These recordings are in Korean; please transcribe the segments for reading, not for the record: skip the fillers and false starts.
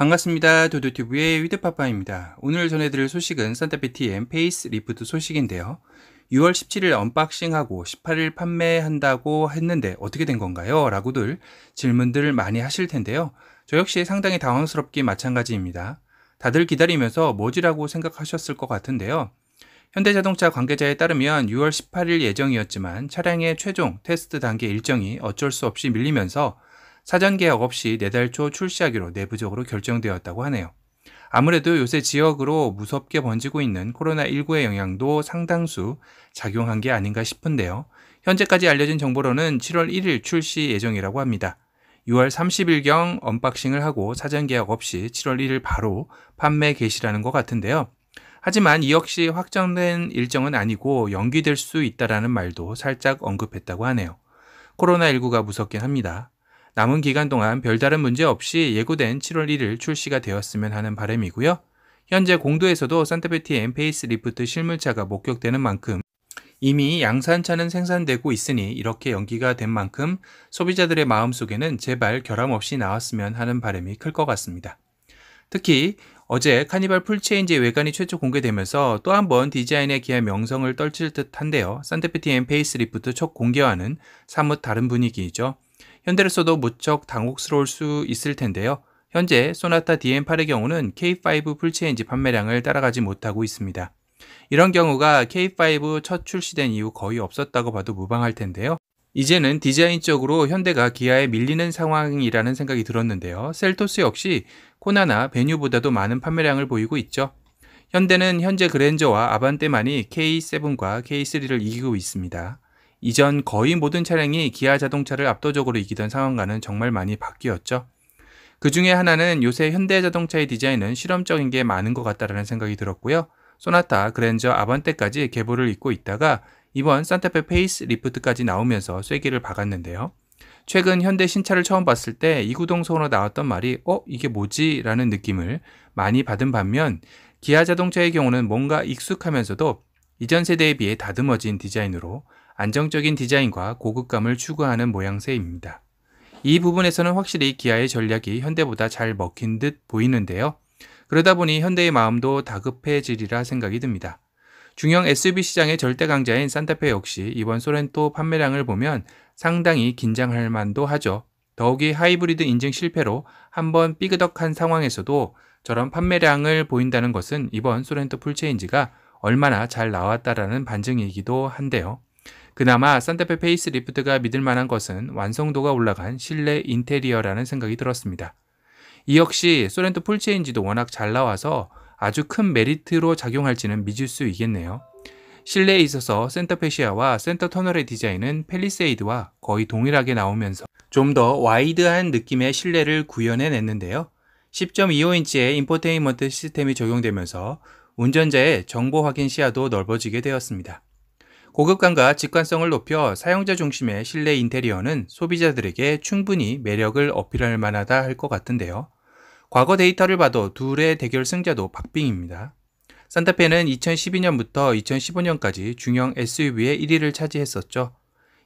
반갑습니다. 도도튜브의 위드파파입니다. 오늘 전해드릴 소식은 산타페 TM 페이스 리프트 소식인데요. 6월 17일 언박싱하고 18일 판매한다고 했는데 어떻게 된 건가요? 라고들 질문들 많이 하실 텐데요. 저 역시 상당히 당황스럽기 마찬가지입니다. 다들 기다리면서 뭐지라고 생각하셨을 것 같은데요. 현대자동차 관계자에 따르면 6월 18일 예정이었지만 차량의 최종 테스트 단계 일정이 어쩔 수 없이 밀리면서 사전 계약 없이 내달 초 출시하기로 내부적으로 결정되었다고 하네요. 아무래도 요새 지역으로 무섭게 번지고 있는 코로나19의 영향도 상당수 작용한 게 아닌가 싶은데요. 현재까지 알려진 정보로는 7월 1일 출시 예정이라고 합니다. 6월 30일경 언박싱을 하고 사전 계약 없이 7월 1일 바로 판매 개시라는 것 같은데요. 하지만 이 역시 확정된 일정은 아니고 연기될 수 있다라는 말도 살짝 언급했다고 하네요. 코로나19가 무섭긴 합니다. 남은 기간 동안 별다른 문제 없이 예고된 7월 1일 출시가 되었으면 하는 바람이고요. 현재 공도에서도 산타페 TM 페이스 리프트 실물차가 목격되는 만큼 이미 양산차는 생산되고 있으니 이렇게 연기가 된 만큼 소비자들의 마음속에는 제발 결함 없이 나왔으면 하는 바람이 클 것 같습니다. 특히 어제 카니발 풀체인지의 외관이 최초 공개되면서 또 한 번 디자인의 기아 명성을 떨칠 듯한데요. 산타페 TM 페이스 리프트 첫 공개와는 사뭇 다른 분위기이죠. 현대로서도 무척 당혹스러울 수 있을 텐데요. 현재 소나타 DM8의 경우는 K5 풀체인지 판매량을 따라가지 못하고 있습니다. 이런 경우가 K5 첫 출시된 이후 거의 없었다고 봐도 무방할 텐데요. 이제는 디자인적으로 현대가 기아에 밀리는 상황이라는 생각이 들었는데요. 셀토스 역시 코나나 베뉴보다도 많은 판매량을 보이고 있죠. 현대는 현재 그랜저와 아반떼만이 K7과 K3를 이기고 있습니다. 이전 거의 모든 차량이 기아 자동차를 압도적으로 이기던 상황과는 정말 많이 바뀌었죠. 그 중에 하나는 요새 현대자동차의 디자인은 실험적인 게 많은 것 같다는 생각이 들었고요. 소나타, 그랜저, 아반떼까지 계보를 잇고 있다가 이번 산타페 페이스 리프트까지 나오면서 쐐기를 박았는데요. 최근 현대 신차를 처음 봤을 때 이구동성으로 나왔던 말이 이게 뭐지? 라는 느낌을 많이 받은 반면 기아 자동차의 경우는 뭔가 익숙하면서도 이전 세대에 비해 다듬어진 디자인으로 안정적인 디자인과 고급감을 추구하는 모양새입니다. 이 부분에서는 확실히 기아의 전략이 현대보다 잘 먹힌 듯 보이는데요. 그러다 보니 현대의 마음도 다급해지리라 생각이 듭니다. 중형 SUV 시장의 절대 강자인 산타페 역시 이번 소렌토 판매량을 보면 상당히 긴장할 만도 하죠. 더욱이 하이브리드 인증 실패로 한번 삐그덕한 상황에서도 저런 판매량을 보인다는 것은 이번 소렌토 풀체인지가 얼마나 잘 나왔다라는 반증이기도 한데요. 그나마 산타페 페이스 리프트가 믿을 만한 것은 완성도가 올라간 실내 인테리어라는 생각이 들었습니다. 이 역시 소렌토 풀체인지도 워낙 잘 나와서 아주 큰 메리트로 작용할지는 미질 수 있겠네요. 실내에 있어서 센터페시아와 센터 터널의 디자인은 팰리세이드와 거의 동일하게 나오면서 좀 더 와이드한 느낌의 실내를 구현해냈는데요. 10.25인치의 인포테인먼트 시스템이 적용되면서 운전자의 정보 확인 시야도 넓어지게 되었습니다. 고급감과 직관성을 높여 사용자 중심의 실내 인테리어는 소비자들에게 충분히 매력을 어필할 만하다 할 것 같은데요. 과거 데이터를 봐도 둘의 대결 승자도 박빙입니다. 산타페는 2012년부터 2015년까지 중형 SUV의 1위를 차지했었죠.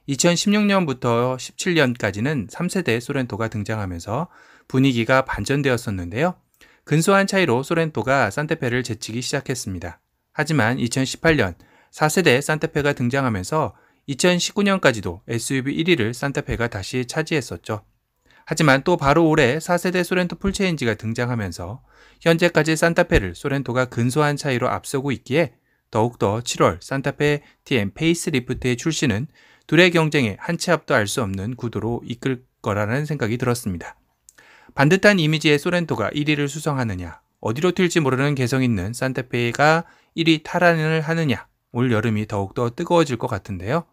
2016년부터 17년까지는 3세대 소렌토가 등장하면서 분위기가 반전되었었는데요. 근소한 차이로 소렌토가 산타페를 제치기 시작했습니다. 하지만 2018년 4세대 산타페가 등장하면서 2019년까지도 SUV 1위를 산타페가 다시 차지했었죠. 하지만 또 바로 올해 4세대 소렌토 풀체인지가 등장하면서 현재까지 산타페를 소렌토가 근소한 차이로 앞서고 있기에 더욱더 7월 산타페 TM 페이스 리프트의 출시는 둘의 경쟁에 한 치 앞도 알 수 없는 구도로 이끌 거라는 생각이 들었습니다. 반듯한 이미지의 소렌토가 1위를 수성하느냐, 어디로 튈지 모르는 개성 있는 산타페가 1위 탈환을 하느냐, 올 여름이 더욱더 뜨거워질 것 같은데요.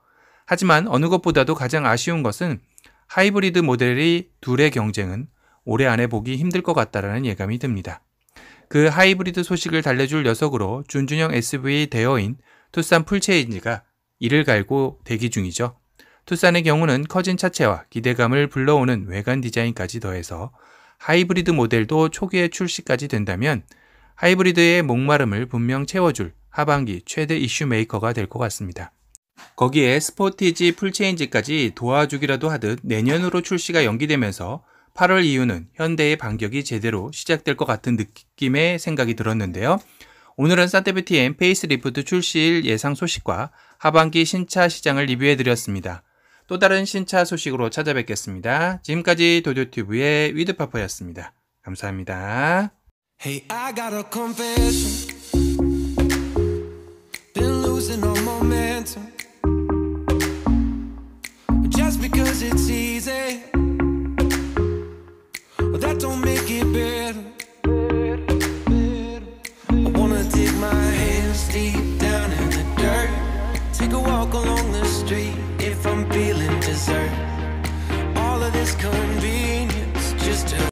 하지만 어느 것보다도 가장 아쉬운 것은 하이브리드 모델이 둘의 경쟁은 올해 안에 보기 힘들 것 같다는 예감이 듭니다. 그 하이브리드 소식을 달래줄 녀석으로 준준형 SUV 대어인 투싼 풀체인지가 이를 갈고 대기 중이죠. 투싼의 경우는 커진 차체와 기대감을 불러오는 외관 디자인까지 더해서 하이브리드 모델도 초기에 출시까지 된다면 하이브리드의 목마름을 분명 채워줄 하반기 최대 이슈 메이커가 될 것 같습니다. 거기에 스포티지 풀체인지까지 도와주기라도 하듯 내년으로 출시가 연기되면서 8월 이후는 현대의 반격이 제대로 시작될 것 같은 느낌의 생각이 들었는데요. 오늘은 산타페티엠 페이스리프트 출시일 예상 소식과 하반기 신차 시장을 리뷰해드렸습니다. 또 다른 신차 소식으로 찾아뵙겠습니다. 지금까지 도도튜브의 위드파퍼였습니다. 감사합니다. Hey, I got a confession. Been losing all momentum. Just because it's easy, that don't make it better.